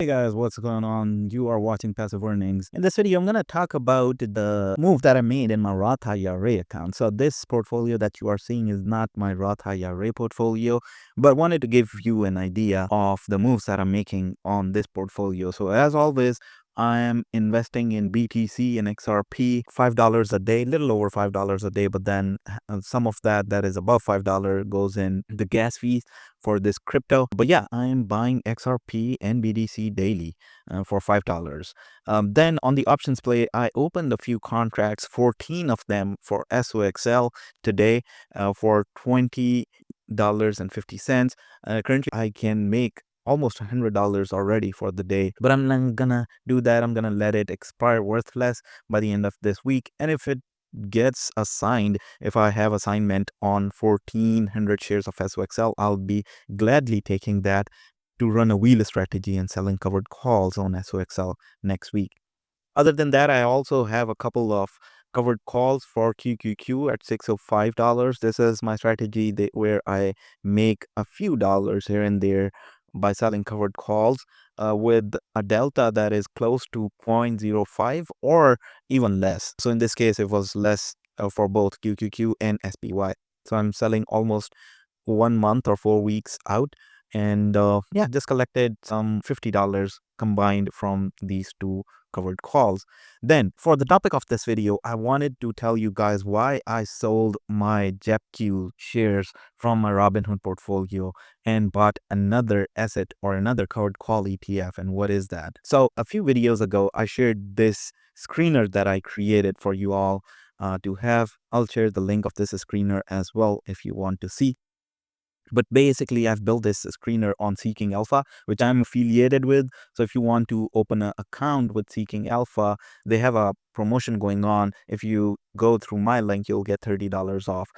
Hey guys, what's going on? You are watching Passive Earnings. In this video, I'm going to talk about the move that I made in my Roth IRA account. So this portfolio that you are seeing is not my Roth IRA portfolio, but wanted to give you an idea of the moves that I'm making on this portfolio. So as always, I am investing in BTC and XRP, $5 a day, little over $5 a day, but then some of that is above $5 goes in the gas fees for this crypto. But yeah, I am buying XRP and BTC daily for $5. Then on the options play, I opened a few contracts, 14 of them for SOXL today for $20.50. Currently, I can make almost $100 already for the day, but I'm not gonna do that. I'm gonna let it expire worthless by the end of this week. And if it gets assigned, if I have assignment on 1400 shares of SOXL, I'll be gladly taking that to run a wheel strategy and selling covered calls on SOXL next week. Other than that, I also have a couple of covered calls for QQQ at $605. This is my strategy where I make a few dollars here and there by selling covered calls with a delta that is close to 0.05 or even less. So in this case, it was less for both QQQ and SPY. So I'm selling almost 1 month or 4 weeks out. And yeah, just collected some $50 combined from these two covered calls. Then for the topic of this video, I wanted to tell you guys why I sold my JEPQ shares from my Robinhood portfolio and bought another asset or another covered call ETF. And what is that? So a few videos ago, I shared this screener that I created for you all to have. I'll share the link of this screener as well if you want to see. But basically, I've built this screener on Seeking Alpha, which I'm affiliated with. So if you want to open an account with Seeking Alpha, they have a promotion going on. If you go through my link, you'll get $30 off.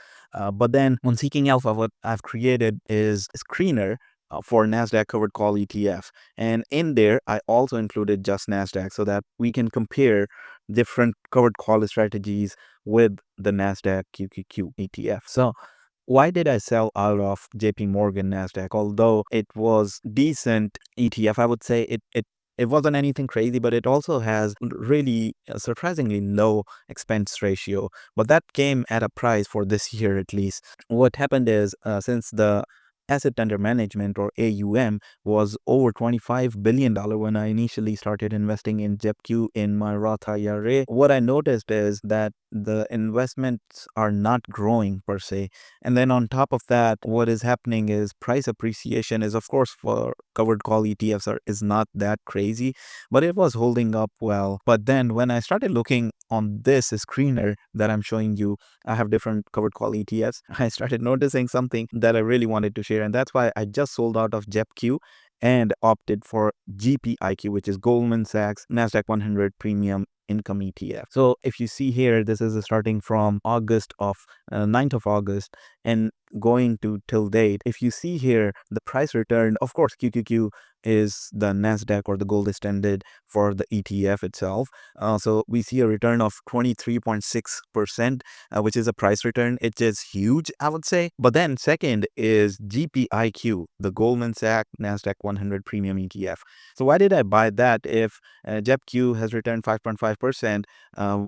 But then on Seeking Alpha, what I've created is a screener for NASDAQ covered call ETF. And in there, I also included just NASDAQ so that we can compare different covered call strategies with the NASDAQ QQQ ETF. So why did I sell out of JP Morgan Nasdaq? Although it was decent ETF, I would say it wasn't anything crazy, but it also has really surprisingly low expense ratio. But that came at a price for this year at least. What happened is since the asset under management or AUM was over $25 billion when I initially started investing in JEPQ in my Roth IRA. What I noticed is that the investments are not growing per se. And then on top of that, what is happening is price appreciation is, of course, for covered call ETFs is not that crazy, but it was holding up well. But then when I started looking on this screener that I'm showing you, I have different covered call ETFs. I started noticing something that I really wanted to share, and that's why I just sold out of JEPQ and opted for GPIQ, which is Goldman Sachs NASDAQ 100 Premium Income ETF. So if you see here, this is starting from August of 9th of August and going to till date. If you see here, the price return, of course, QQQ is the NASDAQ or the gold standard for the ETF itself. So we see a return of 23.6%, which is a price return. It is huge, I would say. But then second is GPIQ, the Goldman Sachs NASDAQ 100 Premium ETF. So why did I buy that if JEPQ has returned 5.5%?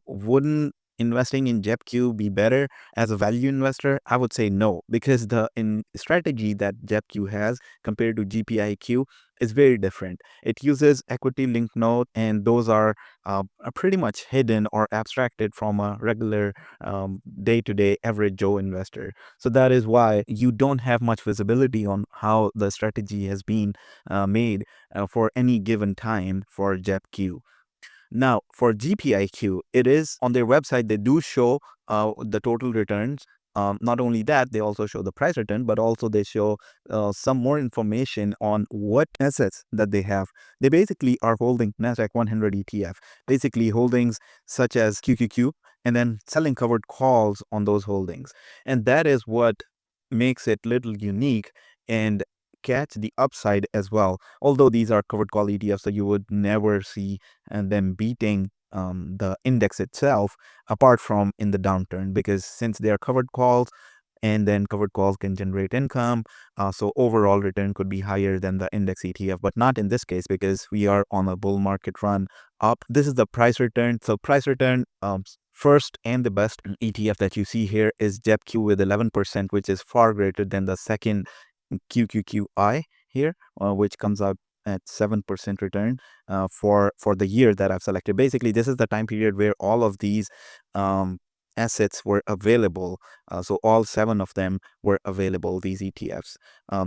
Wouldn't investing in JEPQ be better as a value investor? I would say no, because the strategy that JEPQ has compared to GPIQ is very different. It uses equity linked note, and those are pretty much hidden or abstracted from a regular day-to-day average Joe investor. So that is why you don't have much visibility on how the strategy has been made for any given time for JEPQ. Now, for GPIQ, it is on their website, they do show the total returns. Not only that, they also show the price return, but also they show some more information on what assets that they have. They basically are holding NASDAQ 100 ETF, basically holdings such as QQQ, and then selling covered calls on those holdings. And that is what makes it little unique and catch the upside as well. Although these are covered call ETFs, so you would never see them beating the index itself apart from in the downturn, because since they are covered calls, and then covered calls can generate income. So overall return could be higher than the index ETF, but not in this case because we are on a bull market run up. This is the price return. So price return, first and the best ETF that you see here is JEPQ with 11%, which is far greater than the second QQQI here, which comes out at 7% return for the year that I've selected. Basically, this is the time period where all of these assets were available. So all 7 of them were available, these ETFs.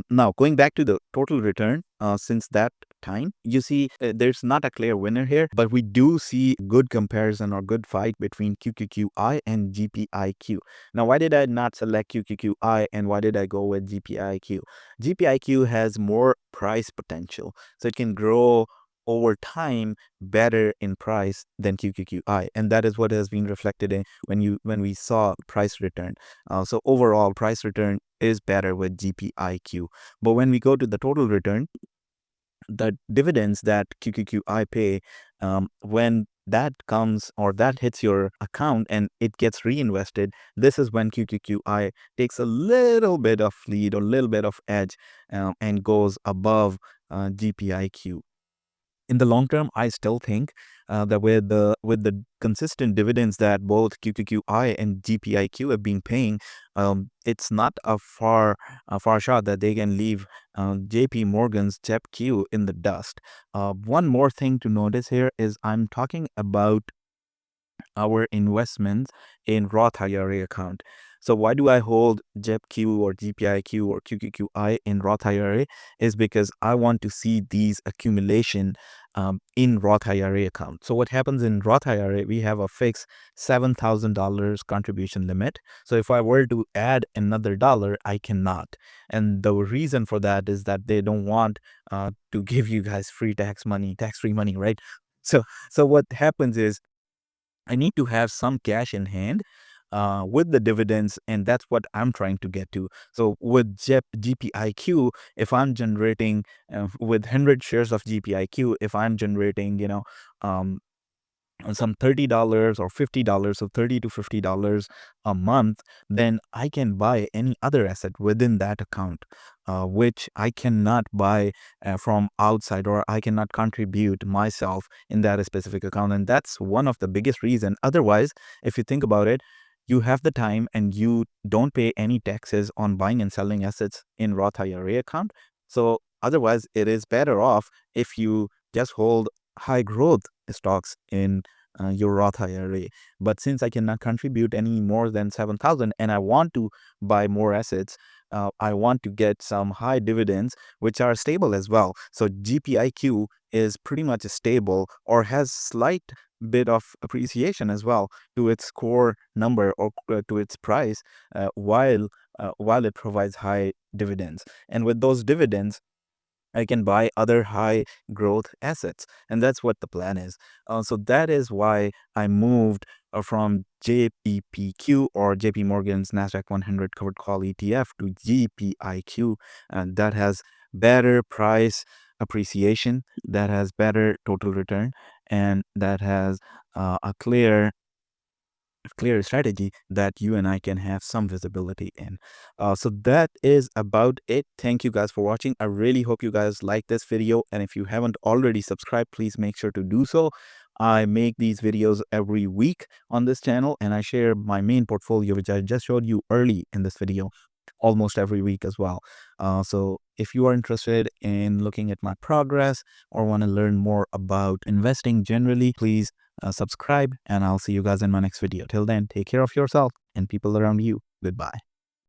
Now, going back to the total return, since that time, you see there's not a clear winner here, but we do see good comparison or good fight between QQQI and GPIQ. Now, why did I not select QQQI and why did I go with GPIQ? GPIQ has more price potential, so it can grow over time better in price than QQQI, and that is what has been reflected in when we saw price return. So overall price return is better with GPIQ. But when we go to the total return, the dividends that QQQI pay, when that comes or that hits your account and it gets reinvested, this is when QQQI takes a little bit of lead or a little bit of edge, and goes above GPIQ. In the long term, I still think that with the consistent dividends that both QQQI and GPIQ have been paying, it's not a far shot that they can leave JP Morgan's JEPQ in the dust. One more thing to notice here is I'm talking about our investments in Roth IRA account. So why do I hold JEPQ or GPIQ or QQQI in Roth IRA? Is because I want to see these accumulation in Roth IRA account. So what happens in Roth IRA, we have a fixed $7,000 contribution limit. So if I were to add another dollar, I cannot. And the reason for that is that they don't want to give you guys free tax-free money, right? So what happens is I need to have some cash in hand with the dividends, and that's what I'm trying to get to. So with GPIQ, if I'm generating with 100 shares of GPIQ, if I'm generating, um, some $30 or $50, so $30 to $50 a month, then I can buy any other asset within that account, which I cannot buy from outside, or I cannot contribute myself in that specific account. And that's one of the biggest reason. Otherwise, if you think about it, you have the time and you don't pay any taxes on buying and selling assets in Roth IRA account. So otherwise, it is better off if you just hold high growth stocks in your Roth IRA. But since I cannot contribute any more than 7,000 and I want to buy more assets, I want to get some high dividends which are stable as well. So GPIQ is pretty much stable or has slight bit of appreciation as well to its core number or to its price, while it provides high dividends. And with those dividends, I can buy other high growth assets. And that's what the plan is. So that is why I moved from JEPQ or JP Morgan's NASDAQ 100 covered call ETF to GPIQ. And that has better price appreciation, that has better total return, and that has a clear strategy that you and I can have some visibility in. So that is about it. Thank you guys for watching. I really hope you guys like this video. And if you haven't already subscribed, please make sure to do so. I make these videos every week on this channel, and I share my main portfolio, which I just showed you early in this video, almost every week as well. So if you are interested in looking at my progress or want to learn more about investing generally, please subscribe, and I'll see you guys in my next video. Till then, take care of yourself and people around you. Goodbye.